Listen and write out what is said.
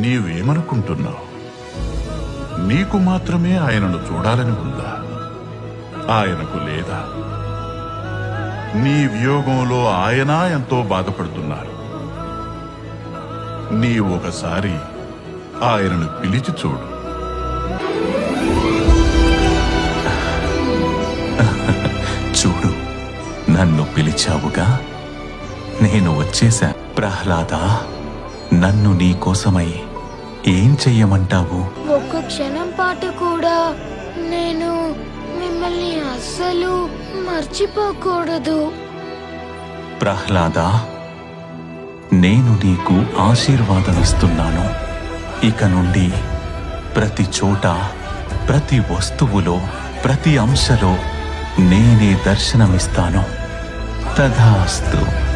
నీవేమనుకుంటున్నావు? నీకు మాత్రమే ఆయనను చూడాలని ఉందా? ఆయనకు లేదా? నీ వియోగంలో ఆయన ఎంతో బాధపడుతున్నారు. నీ ఒకసారి ఆయనను పిలిచి చూడు. చూడు, నన్ను పిలిచావుగా, నేను వచ్చేశా. ప్రహ్లాద, నన్ను నీ కోసమై ఏం చెయ్యమంటావు? ఒక్క క్షణం పాటు కూడా నేను మిమ్మల్ని అస్సలు మర్చిపోకూడదు. ప్రహ్లాద, నేను నీకు ఆశీర్వాదమిస్తున్నాను. ఇక నుండి ప్రతి చోట, ప్రతి వస్తువులో, ప్రతి అంశలో నేనే దర్శనమిస్తాను. తథాస్తు.